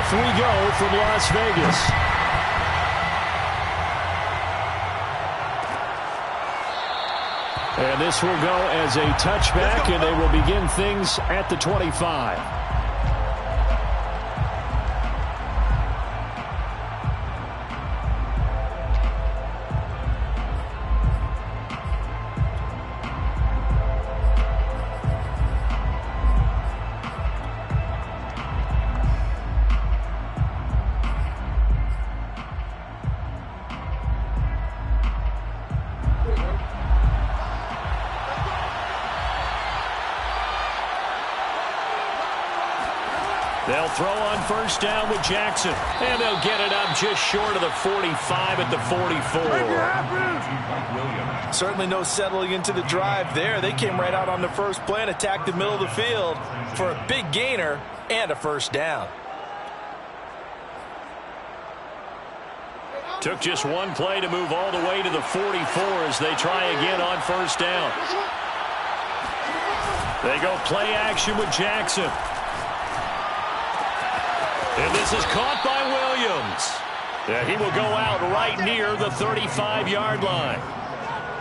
off we go from Las Vegas. And this will go as a touchback, and they will begin things at the 25. They'll throw on first down with Jackson. And they'll get it up just short of the 45 at the 44. Certainly no settling into the drive there. They came right out on the first play and attacked the middle of the field for a big gainer and a first down. Took just one play to move all the way to the 44 as they try again on first down. They go play action with Jackson. And this is caught by Williams. Yeah, he will go out right near the 35-yard line.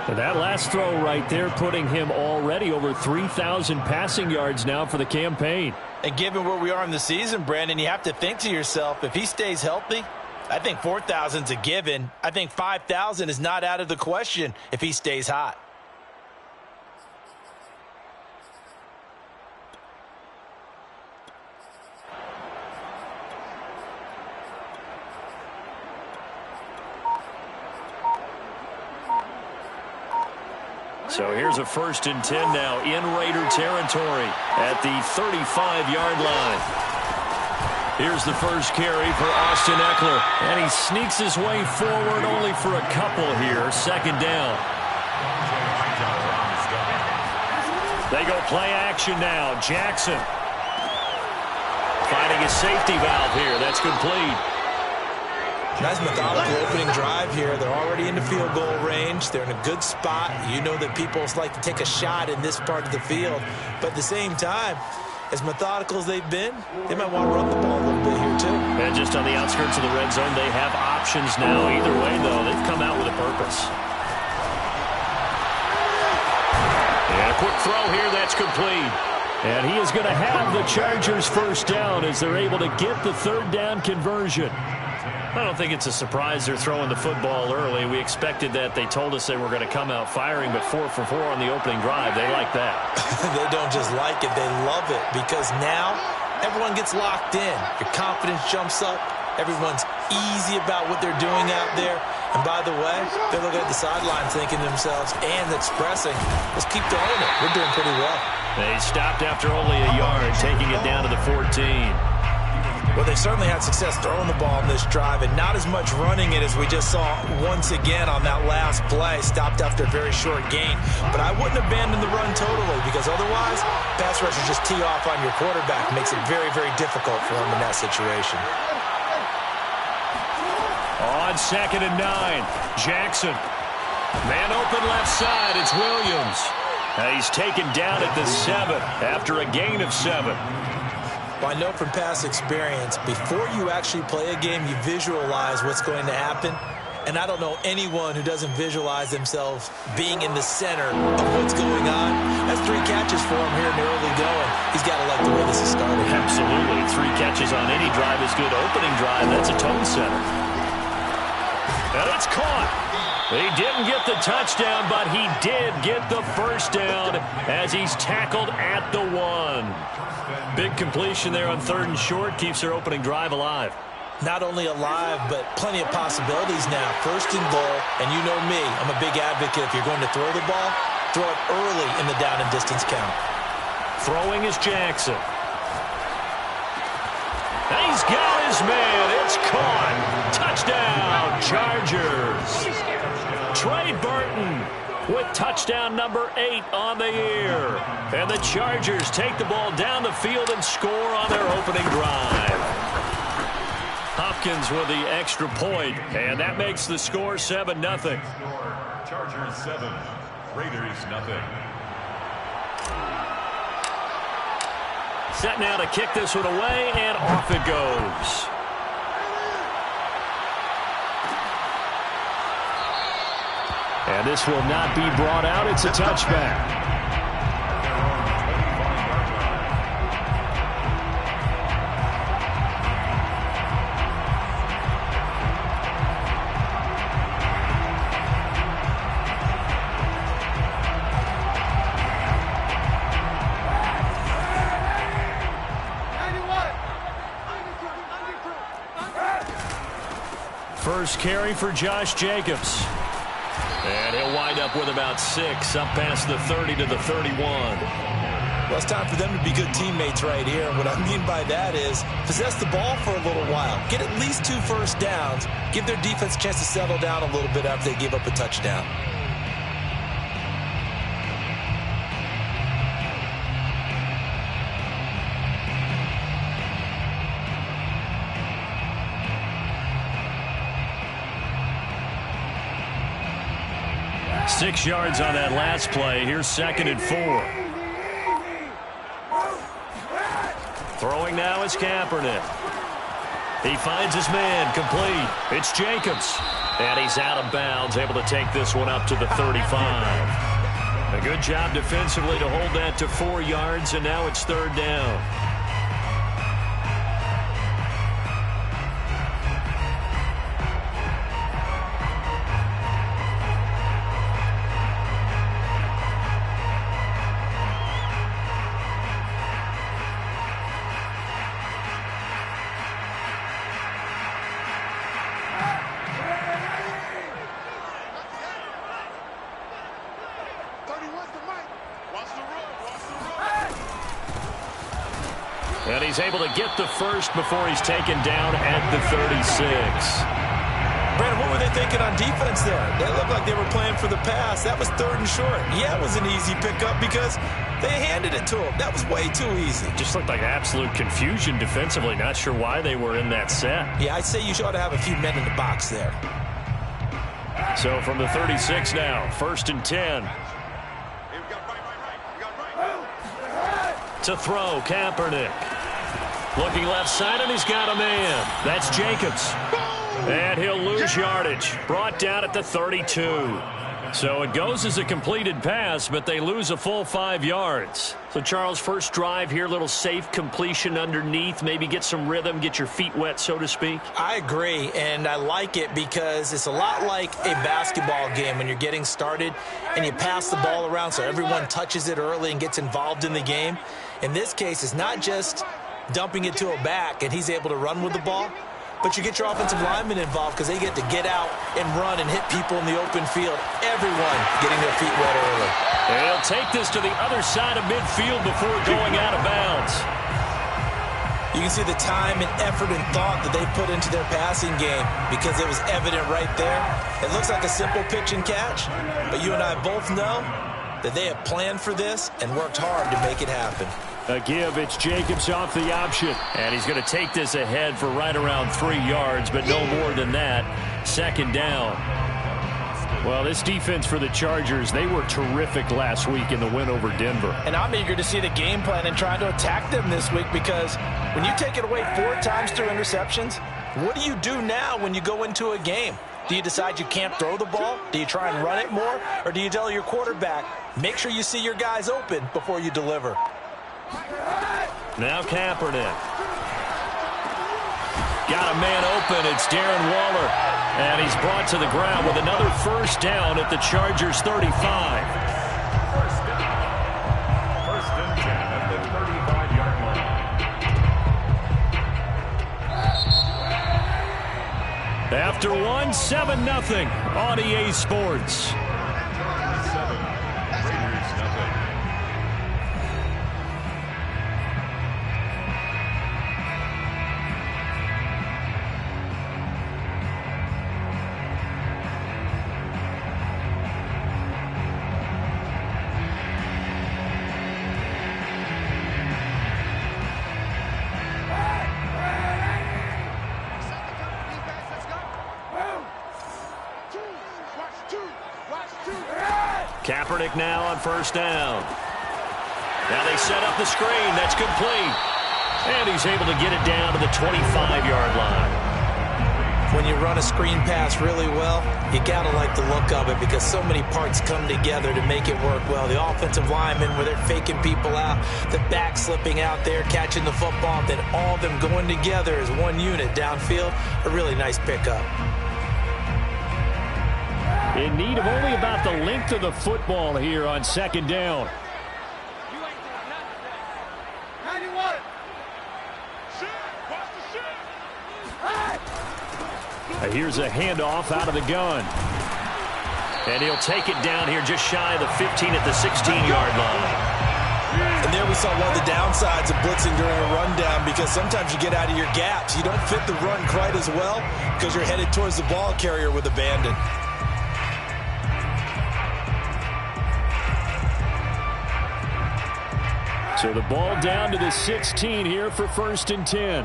And that last throw right there putting him already over 3,000 passing yards now for the campaign. And given where we are in the season, Brandon, you have to think to yourself, if he stays healthy, I think 4,000 is a given. I think 5,000 is not out of the question if he stays hot. So here's a 1st and 10 now in Raider territory at the 35-yard line. Here's the first carry for Austin Ekeler. And he sneaks his way forward only for a couple here. 2nd down. They go play action now. Jackson finding a safety valve here. That's complete. Nice methodical opening drive here. They're already in the field goal range. They're in a good spot. You know that people like to take a shot in this part of the field. But at the same time, as methodical as they've been, they might want to run the ball a little bit here too. And just on the outskirts of the red zone, they have options now. Either way, though, they've come out with a purpose. And a quick throw here. That's complete. And he is going to have the Chargers first down as they're able to get the 3rd down conversion. I don't think it's a surprise they're throwing the football early. We expected that. They told us they were going to come out firing, but 4 for 4 on the opening drive. They like that. They don't just like it. They love it because now everyone gets locked in. Your confidence jumps up. Everyone's easy about what they're doing out there. And by the way, they're looking at the sideline thinking to themselves and expressing, let's keep throwing it. We're doing pretty well. They stopped after only a yard, taking it down to the 14. Well, they certainly had success throwing the ball in this drive and not as much running it as we just saw once again on that last play. Stopped after a very short gain. But I wouldn't abandon the run totally because otherwise, pass rushers just tee off on your quarterback. Makes it very, very difficult for him in that situation. On 2nd and 9, Jackson. Man open left side, it's Williams. He's taken down at the 7 after a gain of 7. Well, I know from past experience, before you actually play a game, you visualize what's going to happen. And I don't know anyone who doesn't visualize themselves being in the center of what's going on. That's 3 catches for him here in the early going. He's got to like the way this is started. Absolutely. 3 catches on any drive is good. Opening drive, that's a tone setter. And it's caught. He didn't get the touchdown, but he did get the first down as he's tackled at the 1. Big completion there on 3rd and short. Keeps their opening drive alive. Not only alive, but plenty of possibilities now. 1st and goal, and you know me. I'm a big advocate. If you're going to throw the ball, throw it early in the down and distance count. Throwing is Jackson. And he's got his man. It's caught. Touchdown, Chargers. Trey Burton with touchdown number 8 on the year. And the Chargers take the ball down the field and score on their opening drive. Hopkins with the extra point, and that makes the score 7-0. Chargers 7, Raiders 0. Set now to kick this one away, and off it goes. And this will not be brought out. It's a touchback. First carry for Josh Jacobs. And he'll wind up with about 6, up past the 30 to the 31. Well, it's time for them to be good teammates right here. And what I mean by that is possess the ball for a little while. Get at least 2 first downs. Give their defense a chance to settle down a little bit after they give up a touchdown. Six yards on that last play. Here's 2nd and 4. Throwing now is Kaepernick. He finds his man, complete. It's Jacobs. And he's out of bounds, able to take this one up to the 35. A good job defensively to hold that to 4 yards, and now it's 3rd down. And he's able to get the first before he's taken down at the 36. Brandon, what were they thinking on defense there? They looked like they were playing for the pass. That was 3rd and short. Yeah, it was an easy pickup because they handed it to him. That was way too easy. Just looked like absolute confusion defensively. Not sure why they were in that set. Yeah, I'd say you ought to have a few men in the box there. So from the 36 now, 1st and 10. To throw, Kaepernick. Looking left side, and he's got a man. That's Jacobs. And he'll lose yardage. Brought down at the 32. So it goes as a completed pass, but they lose a full 5 yards. So, Charles, first drive here, little safe completion underneath. Maybe get some rhythm, get your feet wet, so to speak. I agree, and I like it because it's a lot like a basketball game when you're getting started and you pass the ball around so everyone touches it early and gets involved in the game. In this case, it's not just dumping it to a back and he's able to run with the ball, but you get your offensive linemen involved because they get to get out and run and hit people in the open field. Everyone getting their feet wet early. And he'll take this to the other side of midfield before going out of bounds. You can see the time and effort and thought that they put into their passing game because it was evident right there. It looks like a simple pitch and catch, but you and I both know that they have planned for this and worked hard to make it happen. A give, it's Jacobs off the option. And he's going to take this ahead for right around 3 yards, but no more than that. 2nd down. Well, this defense for the Chargers, they were terrific last week in the win over Denver. And I'm eager to see the game plan and try to attack them this week because when you take it away 4 times through interceptions, what do you do now when you go into a game? Do you decide you can't throw the ball? Do you try and run it more? Or do you tell your quarterback, make sure you see your guys open before you deliver? Now Kaepernick. Got a man open. It's Darren Waller. And he's brought to the ground with another first down at the Chargers 35. First and 10 at the 35-yard line. After one, 7-0 on EA Sports. 7, Raiders nothing. Kaepernick now on first down. Now they set up the screen. That's complete. And he's able to get it down to the 25-yard line. When you run a screen pass really well, you got to like the look of it because so many parts come together to make it work well. The offensive linemen, where they're faking people out, the back slipping out there, catching the football, then all of them going together as one unit downfield. A really nice pickup. In need of only about the length of the football here on second down. Here's a handoff out of the gun. And he'll take it down here just shy of the 15 at the 16-yard line. And there we saw one of the downsides of blitzing during a rundown because sometimes you get out of your gaps. You don't fit the run quite as well because you're headed towards the ball carrier with abandon. So the ball down to the 16 here for 1st and 10.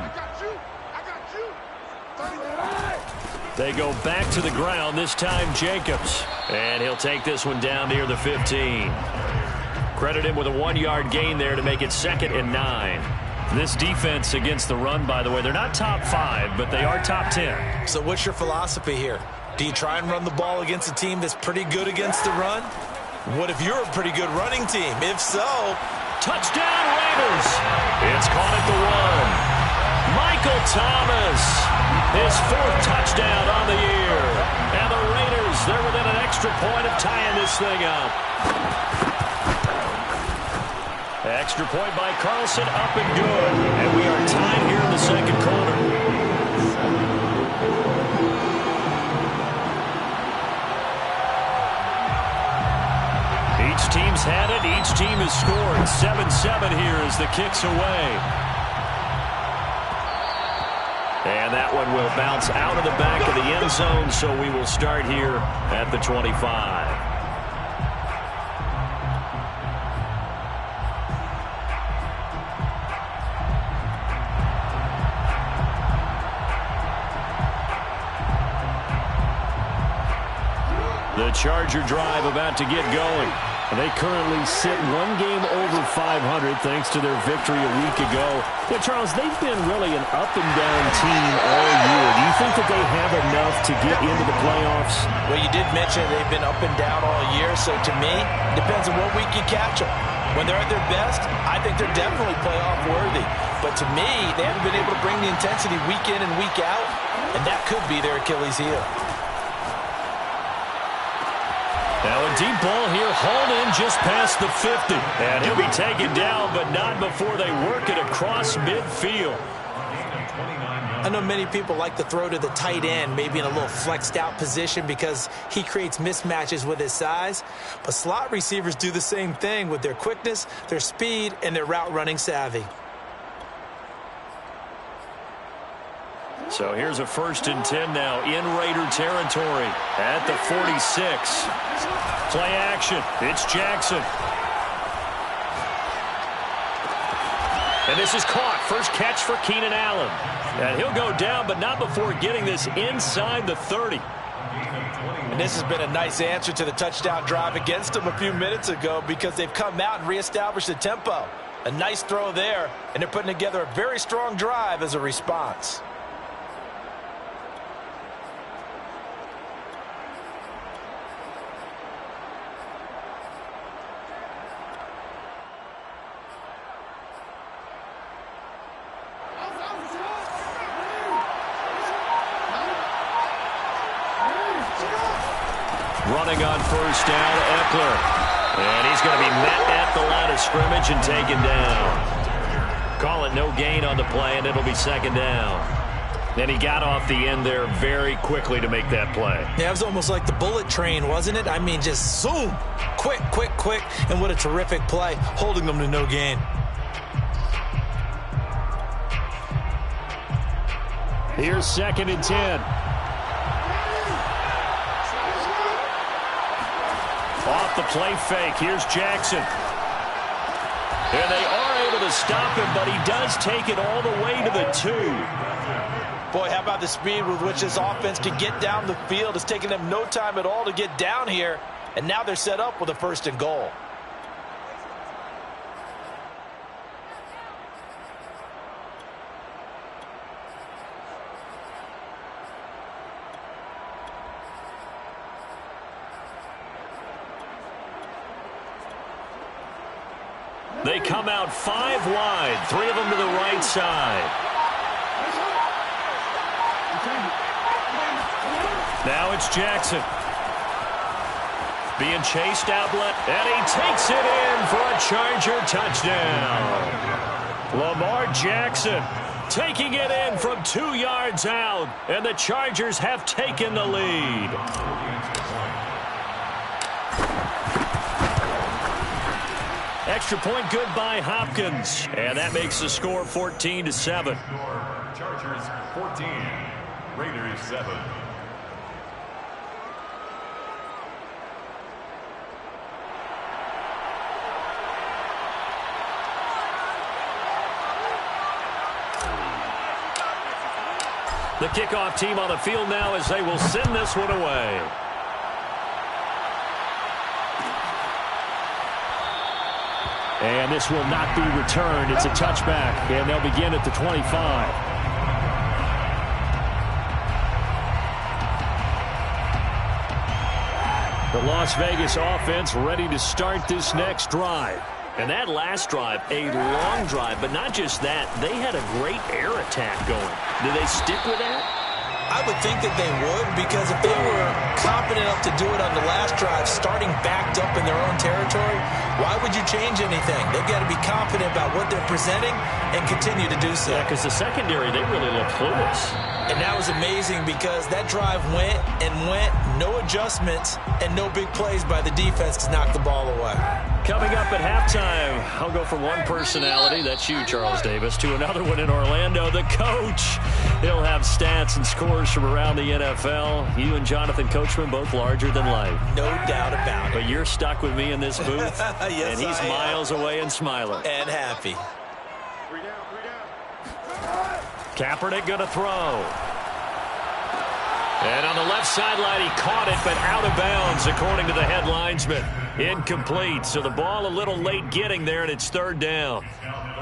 They go back to the ground, this time Jacobs. And he'll take this one down near the 15. Credit him with a 1-yard gain there to make it 2nd and 9. This defense against the run, by the way, they're not top 5, but they are top 10. So what's your philosophy here? Do you try and run the ball against a team that's pretty good against the run? What if you're a pretty good running team? If so, touchdown Raiders! It's caught at the 1. Michael Thomas, his 4th touchdown on the year. And the Raiders, they're within an extra point of tying this thing up. Extra point by Carlson, up and good. And we are tied here in the second quarter. Each team's had it. Each team has scored. 7-7 here as the kick's away. And that one will bounce out of the back of the end zone, so we will start here at the 25. The Charger drive about to get going. They currently sit 1 game over 500 thanks to their victory a week ago. Yeah, Charles, they've been really an up-and-down team all year. Do you think that they have enough to get into the playoffs? Well, you did mention they've been up and down all year, so to me, it depends on what week you catch them. When they're at their best, I think they're definitely playoff worthy. But to me, they haven't been able to bring the intensity week in and week out, and that could be their Achilles heel. Now a deep ball here, hauled in just past the 50. And he'll be taken down, but not before they work it across midfield. I know many people like to throw to the tight end, maybe in a little flexed out position because he creates mismatches with his size. But slot receivers do the same thing with their quickness, their speed, and their route running savvy. So here's a 1st and 10 now in Raider territory at the 46. Play action. It's Jackson. And this is caught. First catch for Keenan Allen. And he'll go down, but not before getting this inside the 30. And this has been a nice answer to the touchdown drive against them a few minutes ago because they've come out and reestablished the tempo. A nice throw there, and they're putting together a very strong drive as a response. Running on 1st down, Eckler. And he's going to be met at the line of scrimmage and taken down. Call it no gain on the play, and it'll be 2nd down. And he got off the end there very quickly to make that play. Yeah, it was almost like the bullet train, wasn't it? I mean, just zoom. Quick, quick, quick. And what a terrific play, holding them to no gain. Here's 2nd and 10. Off the play fake. Here's Jackson. And they are able to stop him, but he does take it all the way to the 2. Boy, how about the speed with which this offense can get down the field? It's taken them no time at all to get down here, and now they're set up with a 1st and goal. They come out 5 wide, 3 of them to the right side. Now it's Jackson. Being chased out left, and he takes it in for a Charger touchdown. Lamar Jackson taking it in from 2 yards out, and the Chargers have taken the lead. Extra point good by Hopkins, and that makes the score 14-7. Chargers 14, Raiders 7. The kickoff team on the field now as they will send this one away. And this will not be returned. It's a touchback, and they'll begin at the 25. The Las Vegas offense ready to start this next drive. And that last drive, a long drive, but not just that. They had a great air attack going. Do they stick with that? I would think that they would, because if they were confident enough to do it on the last drive, starting backed up in their own territory, why would you change anything? They've got to be confident about what they're presenting and continue to do so. Yeah, because the secondary, they really look clueless. And that was amazing because that drive went and went, no adjustments, and no big plays by the defense to knock the ball away. Coming up at halftime, I'll go from one personality, that's you, Charles Davis, to another one in Orlando, the coach. He'll have stats and scores from around the NFL. You and Jonathan Coachman, both larger than life. No doubt about it. But you're stuck with me in this booth, yes, and he's miles away and smiling. And happy. Kaepernick going to throw. And on the left sideline, he caught it, but out of bounds, according to the head linesman. Incomplete, so the ball a little late getting there, and it's 3rd down.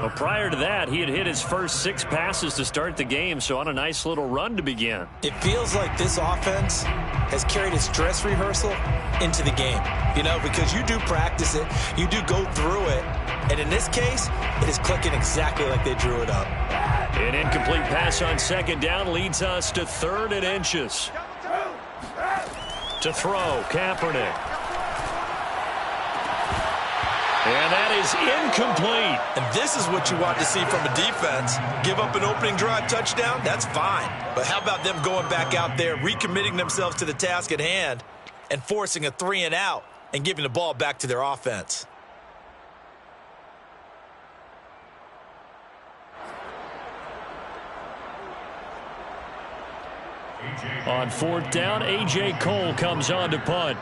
Well, prior to that, he had hit his first 6 passes to start the game, so on a nice little run to begin. It feels like this offense has carried its dress rehearsal into the game. You know, because you do practice it, you do go through it, and in this case, it is clicking exactly like they drew it up. An incomplete pass on 2nd down leads us to 3rd and inches. To throw, Kaepernick. And that is incomplete. And this is what you want to see from a defense. Give up an opening drive touchdown, that's fine. But how about them going back out there, recommitting themselves to the task at hand, and forcing a 3 and out and giving the ball back to their offense? On 4th down, A.J. Cole comes on to punt.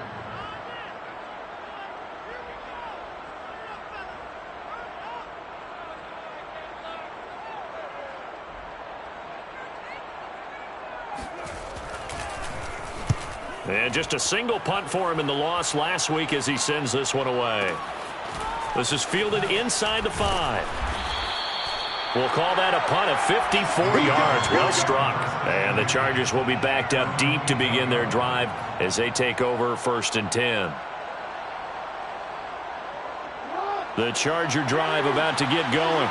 And just a single punt for him in the loss last week as he sends this one away. This is fielded inside the 5. We'll call that a punt of 54 yards. Well struck. And the Chargers will be backed up deep to begin their drive as they take over 1st and 10. The Charger drive about to get going.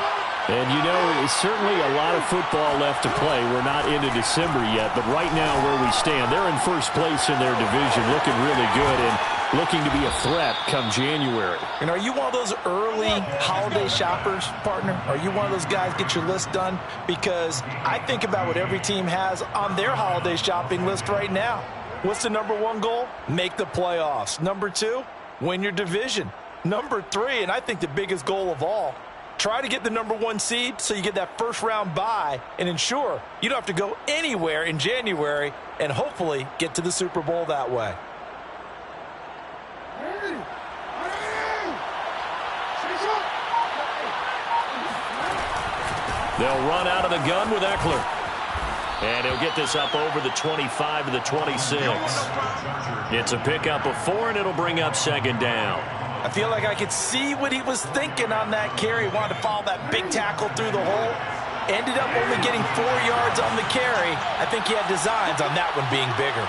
And, you know, it's certainly a lot of football left to play. We're not into December yet, but right now where we stand, they're in first place in their division, looking really good and looking to be a threat come January. And are you one of those early holiday shoppers, partner? Are you one of those guys get your list done? Because I think about what every team has on their holiday shopping list right now. What's the #1 goal? Make the playoffs. #2, win your division. #3, and I think the biggest goal of all, try to get the #1 seed so you get that first-round bye and ensure you don't have to go anywhere in January and hopefully get to the Super Bowl that way. They'll run out of the gun with Eckler. And he'll get this up over the 25 to the 26. It's a pickup of 4, and it'll bring up 2nd down. I feel like I could see what he was thinking on that carry. He wanted to follow that big tackle through the hole. Ended up only getting 4 yards on the carry. I think he had designs on that one being bigger.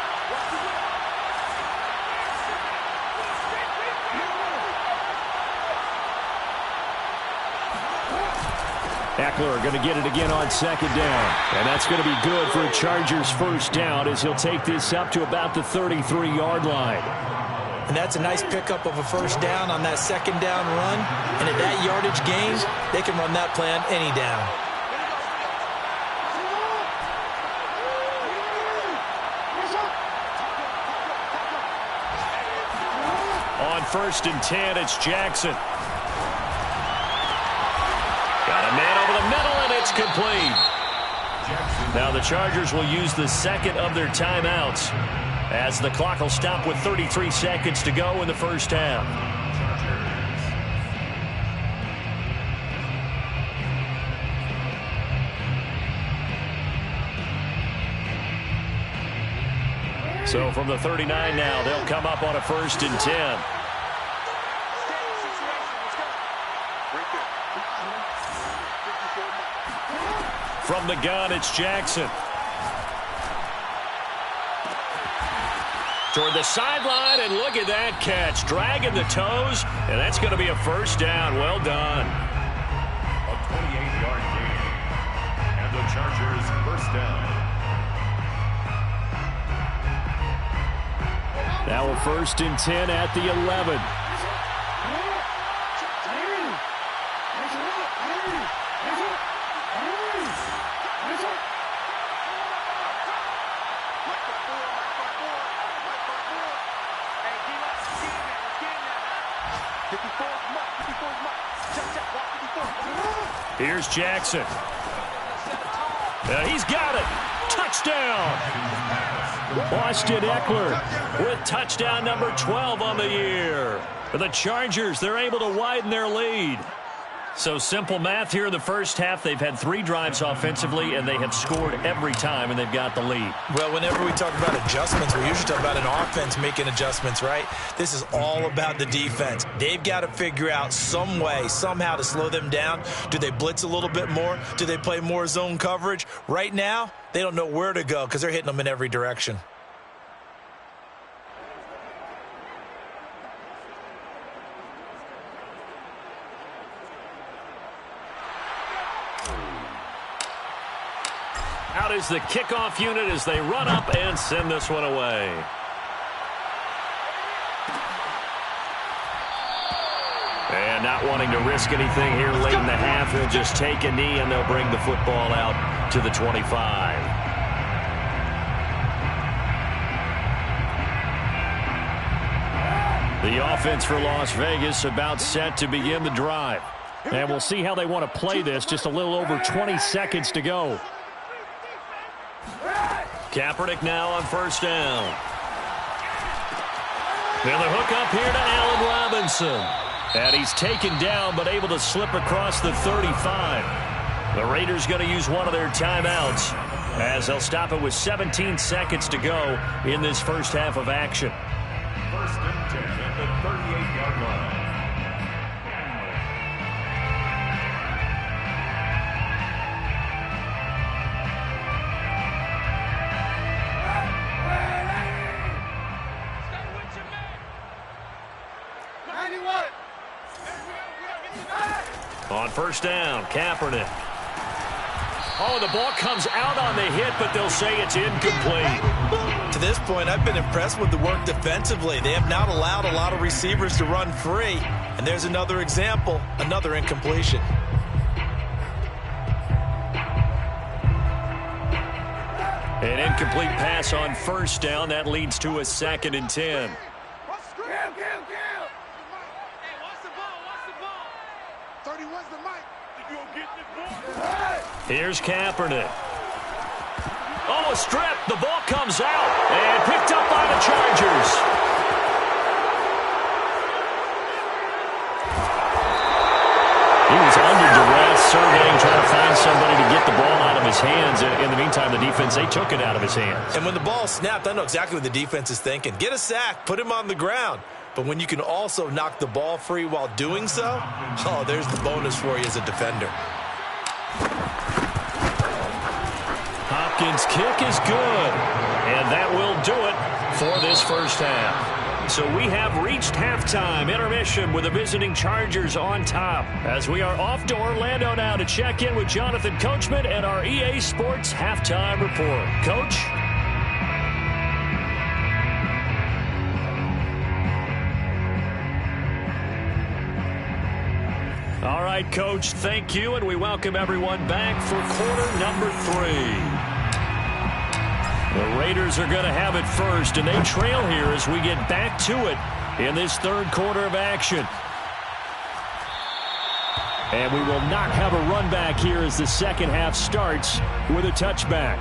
Eckler going to get it again on second down. And that's going to be good for a Chargers first down as he'll take this up to about the 33-yard line. And that's a nice pickup of a first down on that second down run. And at that yardage gain, they can run that play on any down. On 1st and 10, it's Jackson. Got a man over the middle, and it's complete. Now the Chargers will use the second of their timeouts as the clock will stop with 33 seconds to go in the first half. So from the 39 now, they'll come up on a 1st and 10. From the gun, it's Jackson. Toward the sideline, and look at that catch. Dragging the toes, and that's going to be a first down. Well done. A 28-yard gain. And the Chargers first down. Now a 1st and 10 at the 11. Here's Jackson. He's got it. Touchdown. Austin Eckler with touchdown number 12 on the year. For the Chargers, they're able to widen their lead. So simple math here in the first half. They've had 3 drives offensively, and they have scored every time, and they've got the lead. Well, whenever we talk about adjustments, we usually talk about an offense making adjustments, right? This is all about the defense. They've got to figure out some way, somehow to slow them down. Do they blitz a little bit more? Do they play more zone coverage? Right now, they don't know where to go because they're hitting them in every direction. Out is the kickoff unit as they run up and send this one away. And not wanting to risk anything here late in the half, he'll just take a knee and they'll bring the football out to the 25. The offense for Las Vegas about set to begin the drive. And we'll see how they want to play this. Just a little over 20 seconds to go. Kaepernick now on first down. And the hook up here to Allen Robinson. And he's taken down but able to slip across the 35. The Raiders going to use one of their timeouts as they'll stop it with 17 seconds to go in this first half of action. 1st and 10 at the 38-yard line. On first down, Kaepernick. Oh, the ball comes out on the hit, but they'll say it's incomplete. To this point, I've been impressed with the work defensively. They have not allowed a lot of receivers to run free. And there's another example, another incompletion. An incomplete pass on first down. That leads to a 2nd and 10. Here's Kaepernick. Oh, a strip. The ball comes out and picked up by the Chargers. He was under duress, surveying, trying to find somebody to get the ball out of his hands. In the meantime, the defense, they took it out of his hands. And when the ball snapped, I know exactly what the defense is thinking. Get a sack, put him on the ground. But when you can also knock the ball free while doing so, oh, there's the bonus for you as a defender. Hopkins' kick is good. And that will do it for this first half. So we have reached halftime. Intermission with the visiting Chargers on top. As we are off to Orlando now to check in with Jonathan Coachman and our EA Sports Halftime Report. Coach? All right, Coach, thank you, and we welcome everyone back for quarter number 3. The Raiders are going to have it first, and they trail here as we get back to it in this third quarter of action. And we will not have a run back here as the second half starts with a touchback.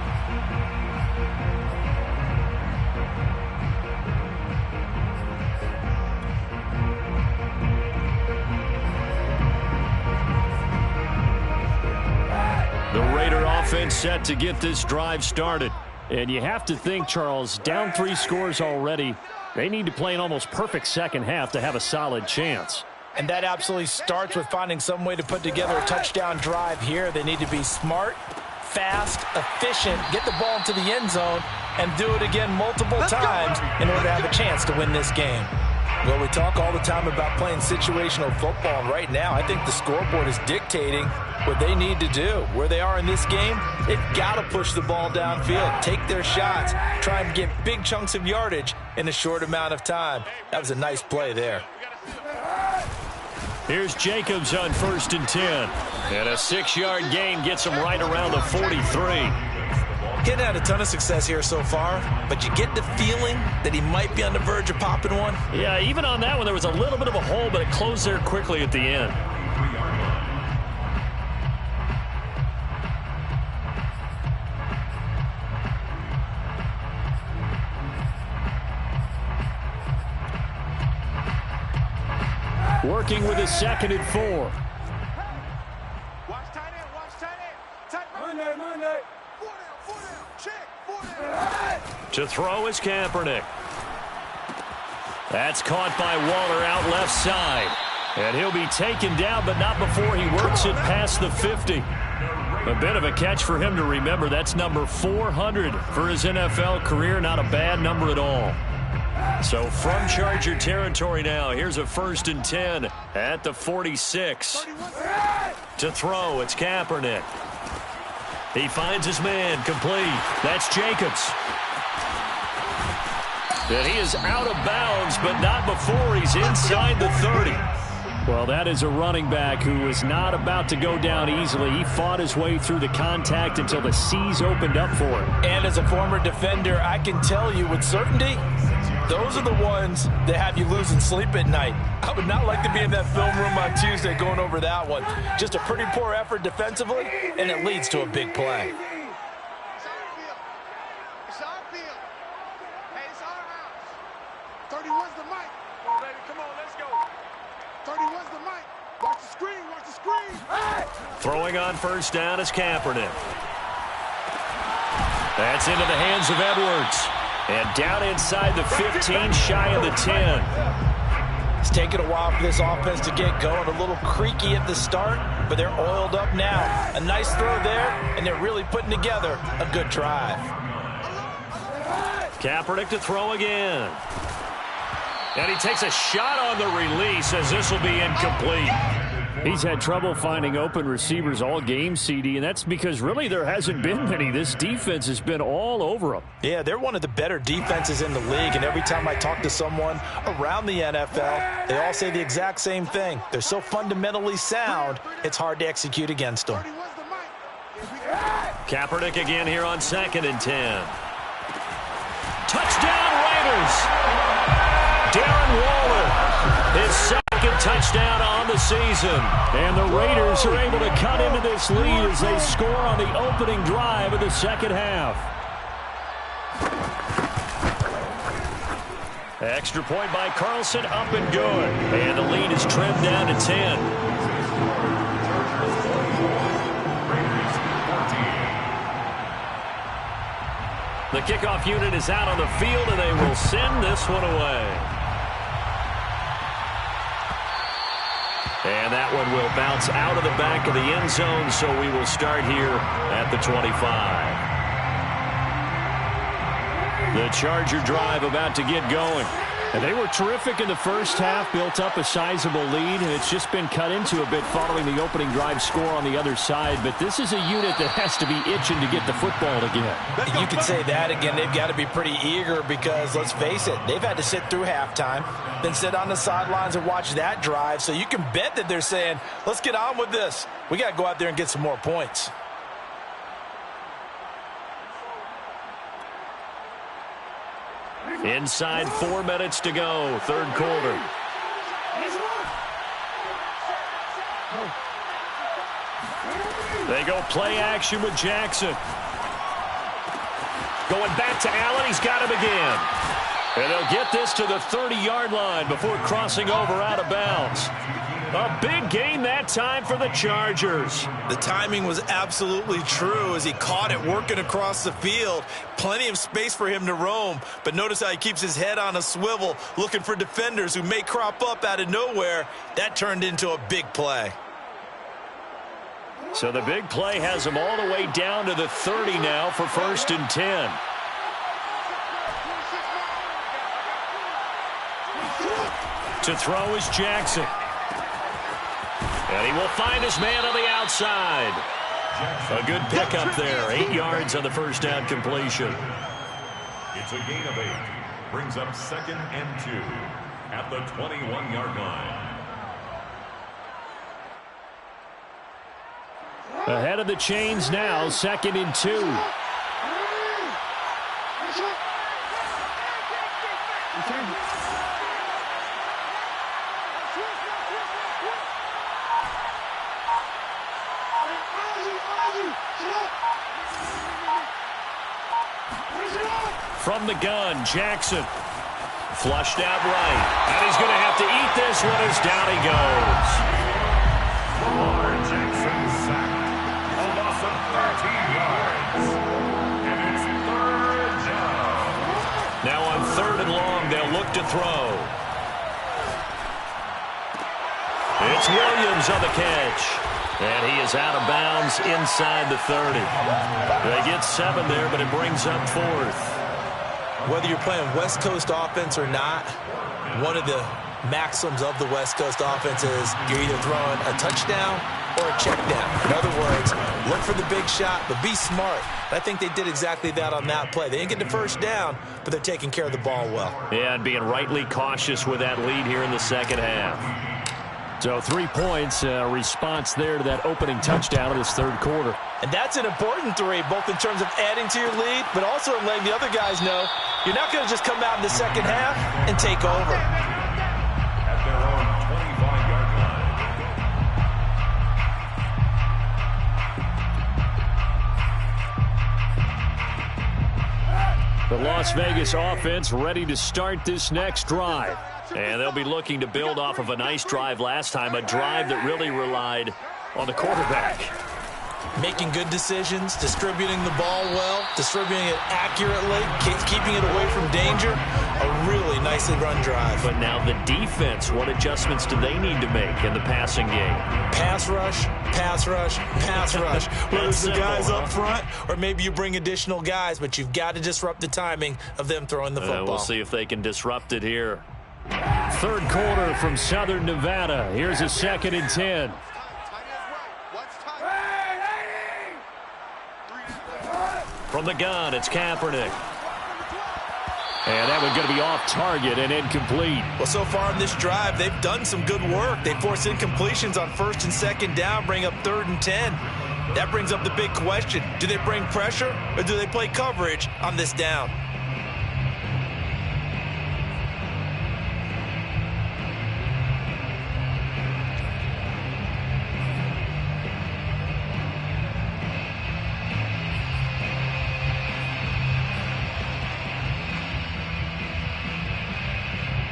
The Raider offense set to get this drive started. And you have to think, Charles, down 3 scores already. They need to play an almost perfect second half to have a solid chance. And that absolutely starts with finding some way to put together a touchdown drive here. They need to be smart, fast, efficient, get the ball into the end zone, and do it again multiple times in order to have a chance to win this game. Well, we talk all the time about playing situational football, and right now I think the scoreboard is dictating what they need to do. Where they are in this game, they've got to push the ball downfield, take their shots, try and get big chunks of yardage in a short amount of time. That was a nice play there. Here's Jacobs on 1st and 10. And a 6-yard gain gets him right around the 43. Getting had a ton of success here so far, but you get the feeling that he might be on the verge of popping one. Yeah, even on that one, there was a little bit of a hole, but it closed there quickly at the end. Working with a 2nd and 4. Watch tight end, watch tight end. Monday. 4 down, check, 4 down. To throw is Kaepernick. That's caught by Waller out left side. And he'll be taken down, but not before he works it past the 50. A bit of a catch for him to remember. That's number 400 for his NFL career. Not a bad number at all. So from Charger territory now, here's a 1st and 10 at the 46. To throw, it's Kaepernick. He finds his man, complete. That's Jacobs. And he is out of bounds, but not before he's inside the 30. Well, that is a running back who was not about to go down easily. He fought his way through the contact until the C's opened up for him. And as a former defender, I can tell you with certainty, those are the ones that have you losing sleep at night. I would not like to be in that film room on Tuesday going over that one. Just a pretty poor effort defensively, and it leads to a big play. It's our field. Hey, it's our house. 31's the mic. Come on, baby, come on, let's go. 31's the mic. Watch the screen, watch the screen. Hey! Throwing on 1st down is Kaepernick. That's into the hands of Edwards. And down inside the 15, shy of the 10. It's taken a while for this offense to get going. A little creaky at the start, but they're oiled up now. A nice throw there, and they're really putting together a good drive. Kaepernick to throw again. And he takes a shot on the release as this will be incomplete. He's had trouble finding open receivers all game, CD, and that's because really there hasn't been many. This defense has been all over them. Yeah, they're one of the better defenses in the league, and every time I talk to someone around the NFL, they all say the exact same thing. They're so fundamentally sound, it's hard to execute against them. Kaepernick again here on 2nd and 10. Touchdown Raiders! Darren Waller, his second touchdown on the season. And the Raiders are able to cut into this lead as they score on the opening drive of the second half. Extra point by Carlson, up and good. And the lead is trimmed down to 10. The kickoff unit is out on the field, and they will send this one away. And that one will bounce out of the back of the end zone, so we will start here at the 25. The Charger drive about to get going. And they were terrific in the first half, built up a sizable lead, and it's just been cut into a bit following the opening drive score on the other side. But this is a unit that has to be itching to get the football again. You could say that again. They've got to be pretty eager because, let's face it, they've had to sit through halftime, then sit on the sidelines and watch that drive. So you can bet that they're saying, let's get on with this. We got to go out there and get some more points. Inside 4 minutes to go, third quarter. They go play action with Jackson. Going back to Allen. He's got him again. And they'll get this to the 30-yard line before crossing over out of bounds. A big gain that time for the Chargers. The timing was absolutely true as he caught it working across the field. Plenty of space for him to roam, but notice how he keeps his head on a swivel looking for defenders who may crop up out of nowhere. That turned into a big play. So the big play has him all the way down to the 30 now for 1st and 10. To throw is Jackson. And he will find his man on the outside. A good pickup there. 8 yards on the first down completion. It's a gain of 8. Brings up 2nd and 2 at the 21-yard line. Ahead of the chains now, 2nd and 2. From the gun, Jackson. Flushed out right. And he's going to have to eat this one as down he goes. Lamar Jackson sacked. A loss of 13 yards. And it's 3rd down. Now on 3rd and long, they'll look to throw. It's Williams on the catch. And he is out of bounds inside the 30. They get 7 there, but it brings up 4th. Whether you're playing West Coast offense or not, one of the maxims of the West Coast offense is you're either throwing a touchdown or a check down. In other words, look for the big shot, but be smart. I think they did exactly that on that play. They didn't get the first down, but they're taking care of the ball well. Yeah, and being rightly cautious with that lead here in the second half. So 3 points, response there to that opening touchdown of this third quarter. And that's an important 3, both in terms of adding to your lead, but also in letting the other guys know you're not going to just come out in the second half and take over. At their own 25-yard line. The Las Vegas offense ready to start this next drive. And they'll be looking to build off of a nice drive last time, a drive that really relied on the quarterback. Making good decisions, distributing the ball well, distributing it accurately, keeping it away from danger. A really nicely run drive. But now the defense, what adjustments do they need to make in the passing game? Pass rush, pass rush, pass rush. Whether it's the guys up front or maybe you bring additional guys, but you've got to disrupt the timing of them throwing the football. We'll see if they can disrupt it here. Third quarter from Southern Nevada. Here's a 2nd and 10. From the gun, it's Kaepernick. And that one's going to be off target and incomplete. Well, so far in this drive, they've done some good work. They forced incompletions on 1st and 2nd down, bring up 3rd and 10. That brings up the big question. Do they bring pressure or do they play coverage on this down?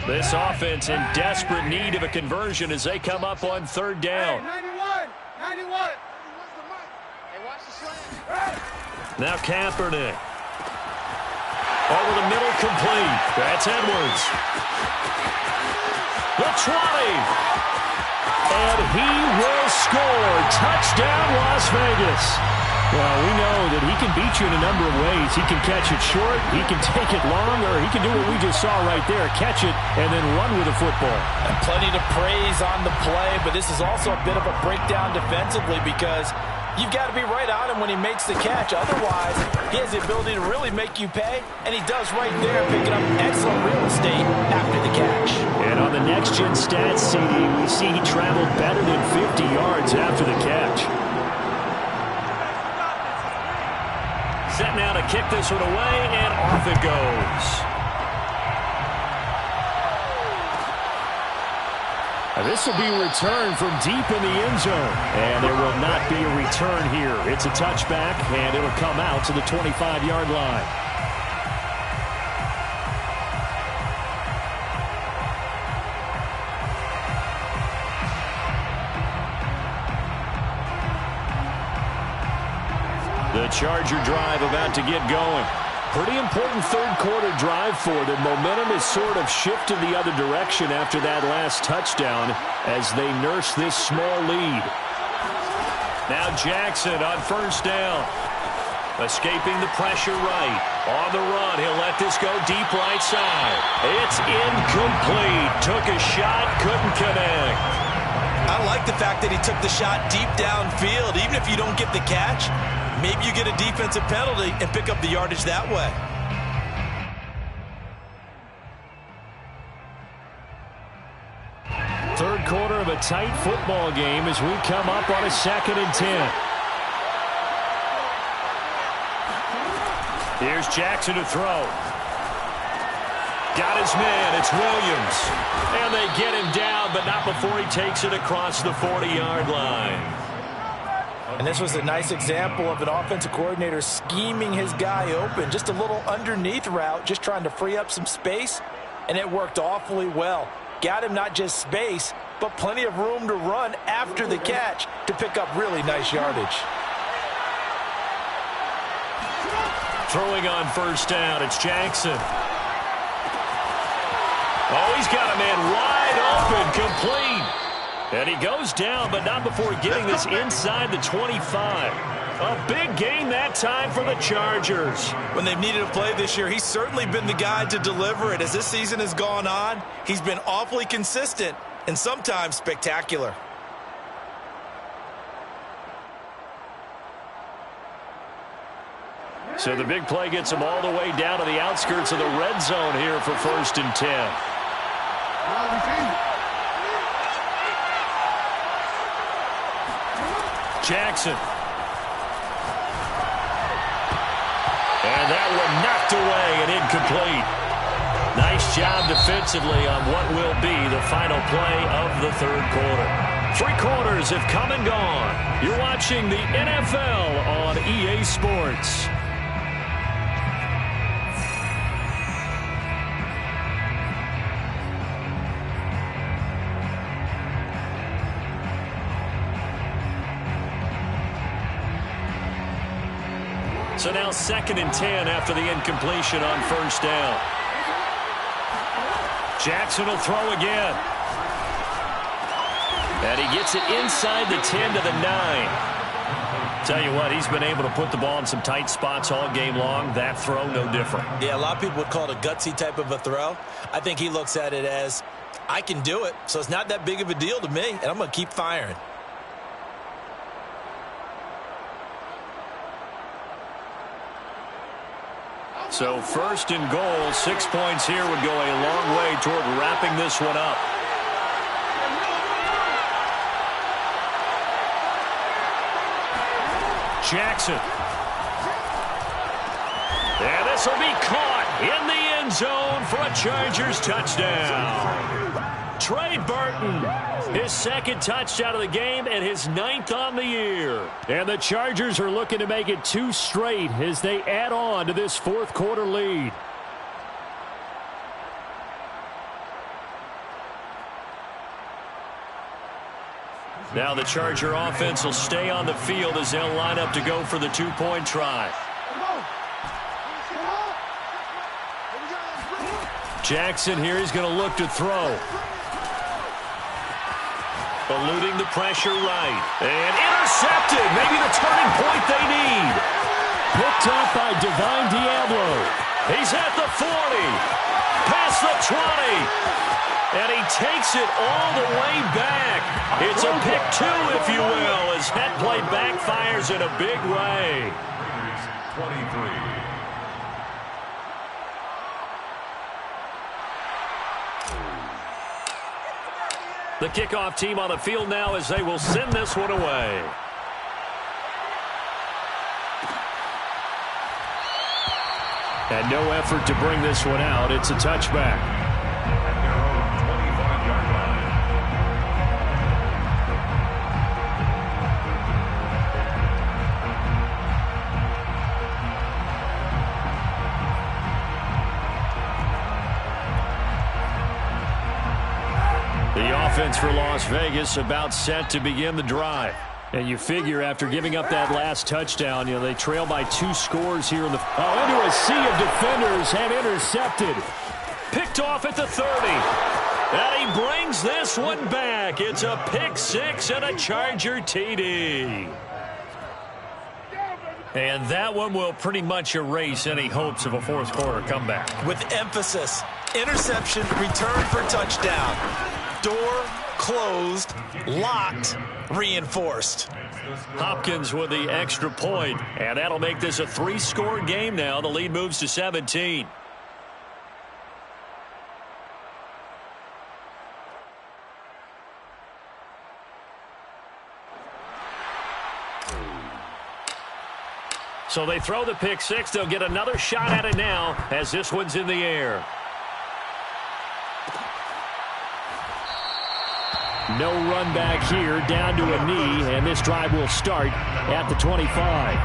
This offense in desperate need of a conversion as they come up on 3rd down. Now Kaepernick. Over the middle, complete. That's Edwards. The 20. And he will score. Touchdown, Las Vegas. Well, we know that he can beat you in a number of ways. He can catch it short, he can take it long, or he can do what we just saw right there, catch it and then run with the football. And plenty to praise on the play, but this is also a bit of a breakdown defensively because you've got to be right on him when he makes the catch. Otherwise, he has the ability to really make you pay, and he does right there, picking up excellent real estate after the catch. And on the next-gen stats, CD, we see he traveled better than 50 yards after the catch. Set now to kick this one away, and off it goes. This will be returned from deep in the end zone. And there will not be a return here. It's a touchback, and it'll come out to the 25-yard line. The Charger drive about to get going. Pretty important third-quarter drive for them. Momentum has sort of shifted the other direction after that last touchdown as they nurse this small lead. Now Jackson on first down. Escaping the pressure right. On the run, he'll let this go deep right side. It's incomplete. Took a shot, couldn't connect. I like the fact that he took the shot deep downfield. Even if you don't get the catch, maybe you get a defensive penalty and pick up the yardage that way. Third quarter of a tight football game as we come up on a 2nd and 10. Here's Jackson to throw. Got his man. It's Williams. And they get him down, but not before he takes it across the 40-yard line. And this was a nice example of an offensive coordinator scheming his guy open. Just a little underneath route, just trying to free up some space, and it worked awfully well. Got him not just space, but plenty of room to run after the catch to pick up really nice yardage. Throwing on first down, it's Jackson. Oh, he's got a man wide open, complete. And he goes down, but not before getting this inside the 25. A big gain that time for the Chargers. When they've needed a play this year, he's certainly been the guy to deliver it. As this season has gone on, he's been awfully consistent and sometimes spectacular. So the big play gets him all the way down to the outskirts of the red zone here for 1st and 10. Jackson. And that one knocked away and incomplete. Nice job defensively on what will be the final play of the third quarter. 3 quarters have come and gone. You're watching the NFL on EA Sports. So now 2nd and 10 after the incompletion on first down. Jackson will throw again. And he gets it inside the 10 to the 9. Tell you what, he's been able to put the ball in some tight spots all game long. That throw, no different. Yeah, a lot of people would call it a gutsy type of a throw. I think he looks at it as, I can do it, so it's not that big of a deal to me, and I'm going to keep firing. So 1st and goal, 6 points here would go a long way toward wrapping this one up. Jackson. And this will be caught in the end zone for a Chargers touchdown. Trey Burton, his 2nd touchdown of the game and his 9th on the year. And the Chargers are looking to make it 2 straight as they add on to this 4th quarter lead. Now the Charger offense will stay on the field as they'll line up to go for the 2-point try. Jackson here is going to look to throw. Eluding the pressure right. And intercepted. Maybe the turning point they need. Divine Diablo. He's at the 40, past the 20, and he takes it all the way back. It's a pick two, if you will, as that play backfires in a big way. 23. The kickoff team on the field now as they will send this one away. And no effort to bring this one out. It's a touchback. At their own 25-yard line. The offense for Las Vegas about set to begin the drive. And you figure after giving up that last touchdown, they trail by 2 scores here in the... Oh, into a sea of defenders and intercepted. Picked off at the 30. And he brings this one back. It's a pick 6 and a Charger TD. And that one will pretty much erase any hopes of a fourth quarter comeback. With emphasis, interception, return for touchdown. Door closed, locked, reinforced. Hopkins with the extra point, and that'll make this a 3-score game now. The lead moves to 17. So they throw the pick 6. They'll get another shot at it now as this one's in the air. No run back here, down to a knee, and this drive will start at the 25.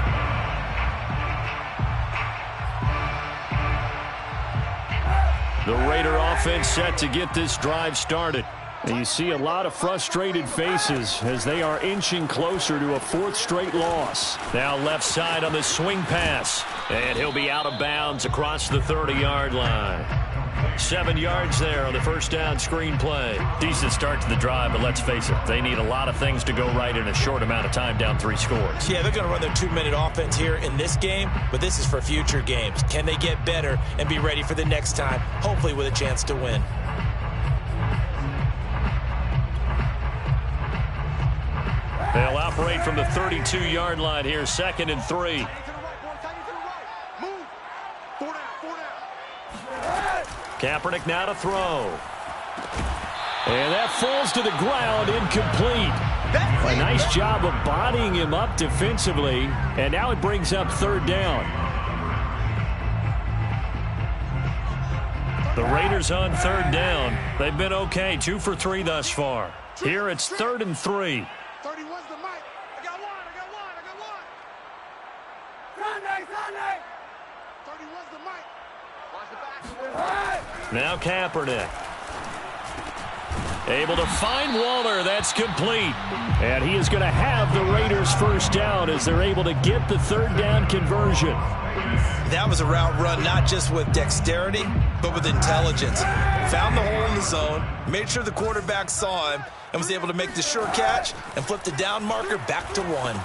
The Raider offense set to get this drive started. And you see a lot of frustrated faces as they are inching closer to a 4th straight loss. Now left side on the swing pass, and he'll be out of bounds across the 30-yard line. 7 yards there on the first down screen play. Decent start to the drive, but let's face it, they need a lot of things to go right in a short amount of time, down 3 scores. Yeah, they're going to run their 2-minute offense here in this game, but this is for future games. Can they get better and be ready for the next time, hopefully with a chance to win? They'll operate from the 32-yard line here, 2nd and 3. Kaepernick now to throw. And that falls to the ground, incomplete. A nice job of bodying him up defensively, and now it brings up 3rd down. The Raiders on 3rd down. They've been okay, 2 for 3 thus far. Here it's 3rd and 3. 31's the mic. I got one. 31's the mic. Watch the back. Now Kaepernick. Able to find Waller. That's complete. And he is going to have the Raiders first down as they're able to get the 3rd down conversion. That was a route run not just with dexterity, but with intelligence. Found the hole in the zone, made sure the quarterback saw him, and was able to make the sure catch and flip the down marker back to 1.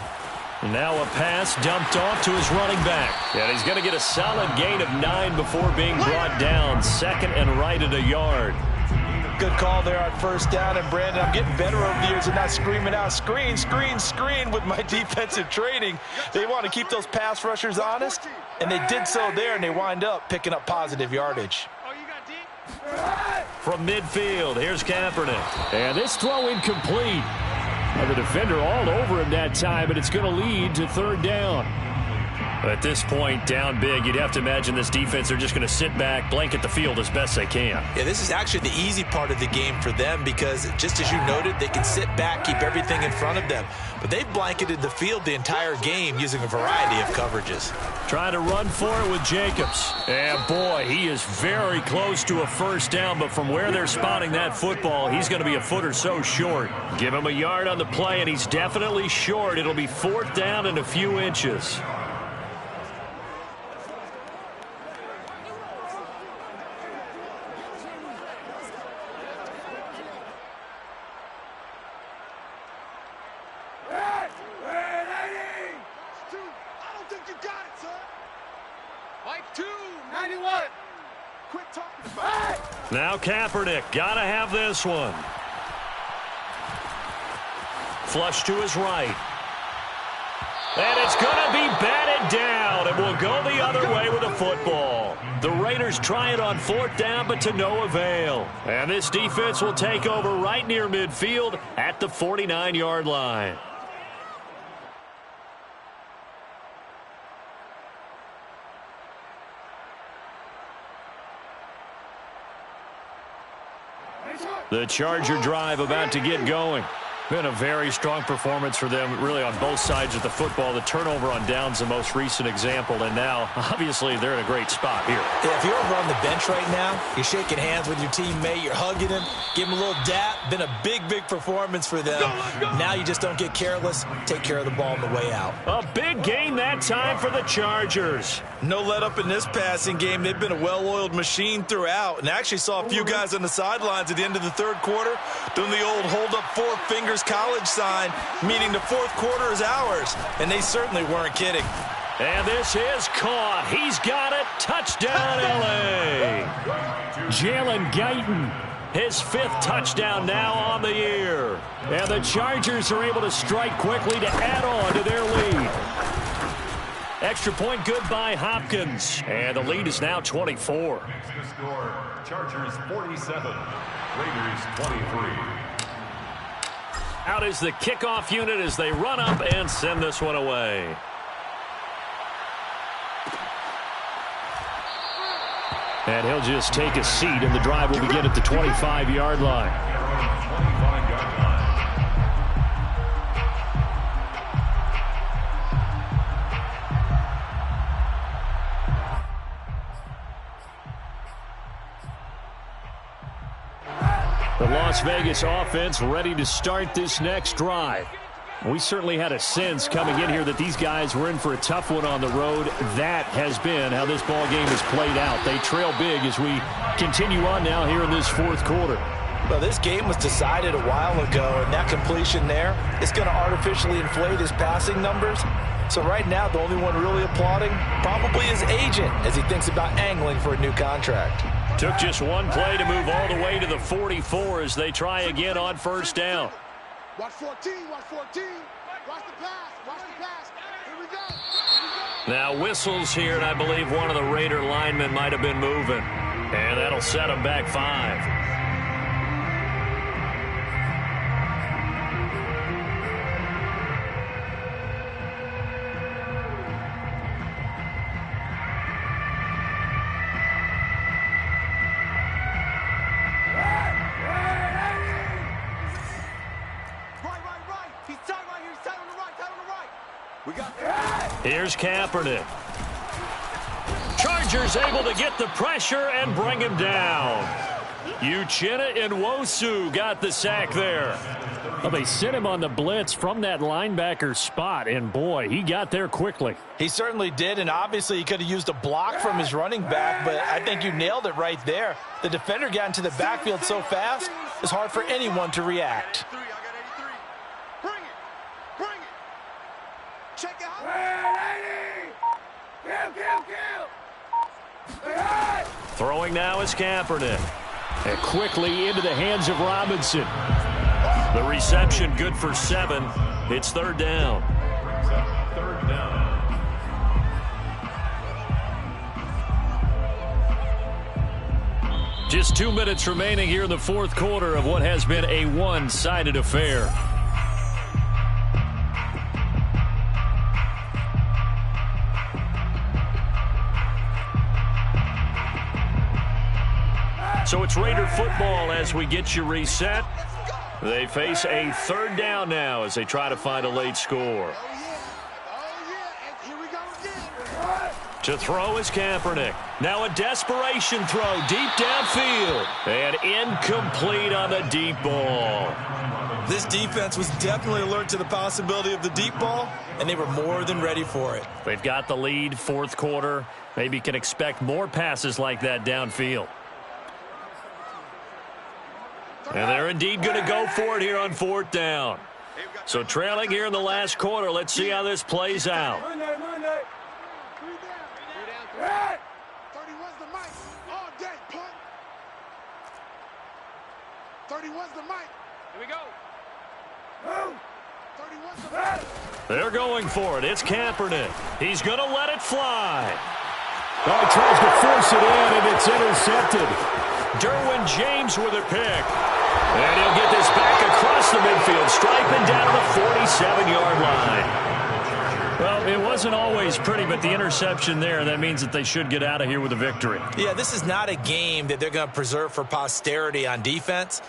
Now a pass dumped off to his running back. And he's going to get a solid gain of 9 before being brought down. 2nd and right at a yard. Good call there on first down. And, Brandon, I'm getting better over the years and not screaming out, screen, screen, screen with my defensive training. They want to keep those pass rushers honest, and they did so there, and they wind up picking up positive yardage. From midfield, here's Kaepernick. And this throw incomplete. And the defender all over him that time, but it's going to lead to 3rd down. At this point, down big, you'd have to imagine this defense, they're just going to sit back, blanket the field as best they can. Yeah, this is actually the easy part of the game for them because, just as you noted, they can sit back, keep everything in front of them. But they've blanketed the field the entire game using a variety of coverages. Trying to run for it with Jacobs. And, boy, he is very close to a first down, but from where they're spotting that football, he's going to be a foot or so short. Give him a yard on the play, and he's definitely short. It'll be 4th down and a few inches. Mike 2, 91. Quit talking about it. Now Kaepernick, gotta have this one. Flush to his right. And it's going to be batted down. It will go the other way with the football. The Raiders try it on 4th down, but to no avail. And this defense will take over right near midfield at the 49-yard line. The Charger drive about to get going. Been a very strong performance for them, really, on both sides of the football. The turnover on downs, the most recent example, and now, obviously, they're in a great spot here. Yeah, if you're over on the bench right now, you're shaking hands with your teammate, you're hugging him, give him a little dap. Been a big, big performance for them. Now you just don't get careless. Take care of the ball on the way out. A big gain that time for the Chargers. No let up in this passing game. They've been a well-oiled machine throughout, and I actually saw a few guys on the sidelines at the end of the third quarter doing the old hold up 4 fingers college sign, meaning the fourth quarter is ours, and they certainly weren't kidding. And this is caught. He's got it. Touchdown, L.A. Jalen Guyton, his 5th touchdown now on the year. And the Chargers are able to strike quickly to add on to their lead. Extra point good by Hopkins. And the lead is now 24. The score, Chargers 47, Raiders 23. Out is the kickoff unit as they run up and send this one away. And he'll just take a seat, and the drive will begin at the 25-yard line. The Las Vegas offense ready to start this next drive. We certainly had a sense coming in here that these guys were in for a tough one on the road. That has been how this ball game has played out. They trail big as we continue on now here in this 4th quarter. Well, this game was decided a while ago, and that completion there is going to artificially inflate his passing numbers. So right now, the only one really applauding probably his agent as he thinks about angling for a new contract. Took just one play to move all the way to the 44 as they try again on 1st down. Watch 14, watch 14. Watch the pass, watch the pass. Here we go. Here we go. Now whistles here, and I believe one of the Raider linemen might have been moving. And that'll set them back 5. Here's Kaepernick. Chargers able to get the pressure and bring him down. Uchenna Nwosu got the sack there. Well, they sent him on the blitz from that linebacker spot, and boy, he got there quickly. He certainly did, and obviously he could have used a block from his running back, but I think you nailed it right there. The defender got into the backfield so fast, it's hard for anyone to react. Throwing now is Kaepernick. And quickly into the hands of Robinson. The reception good for 7. It's 3rd down. Third down. Just 2 minutes remaining here in the 4th quarter of what has been a one-sided affair. So it's Raider football as we get you reset. They face a 3rd down now as they try to find a late score. And here we go again. To throw is Kaepernick. Now a desperation throw deep downfield. And incomplete on the deep ball. This defense was definitely alert to the possibility of the deep ball, and they were more than ready for it. They've got the lead, 4th quarter. Maybe can expect more passes like that downfield. And they're indeed going to go for it here on 4th down. So trailing here in the last quarter. Let's see how this plays out. 31's the mic. Here we go. 31's the mic. They're going for it. It's Kaepernick. He's going to let it fly. Oh, he tries to force it in, and it's intercepted. Derwin James with a pick. And he'll get this back across the midfield, striping down to the 47-yard line. Well, it wasn't always pretty, but the interception there, that means that they should get out of here with a victory. Yeah, this is not a game that they're going to preserve for posterity on defense,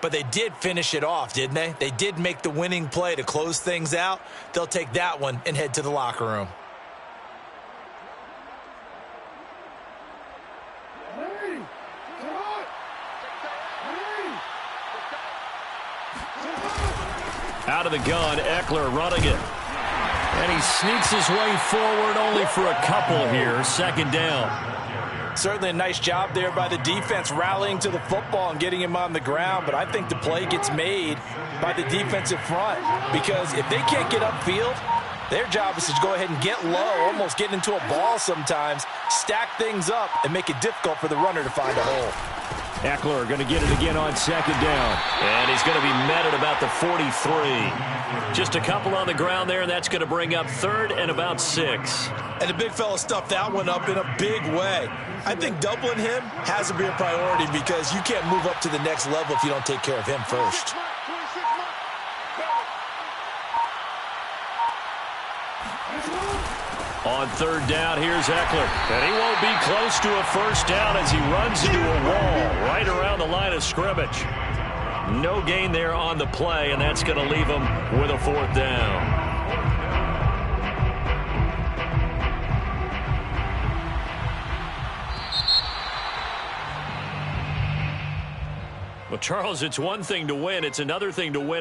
but they did finish it off, didn't they? They did make the winning play to close things out. They'll take that one and head to the locker room. Out of the gun, Eckler running it. And he sneaks his way forward only for a couple here. Second down. Certainly a nice job there by the defense rallying to the football and getting him on the ground, but I think the play gets made by the defensive front because if they can't get upfield, their job is to go ahead and get low, almost get into a ball sometimes, stack things up, and make it difficult for the runner to find a hole. Eckler going to get it again on second down. And he's going to be met at about the 43. Just a couple on the ground there, and that's going to bring up third and about 6. And the big fella stuffed that one up in a big way. I think doubling him has to be a priority because you can't move up to the next level if you don't take care of him first. On third down, here's Eckler. And he won't be close to a first down as he runs into a wall right around the line of scrimmage. No gain there on the play, and that's going to leave him with a fourth down. Well, Charles, it's one thing to win. It's another thing to win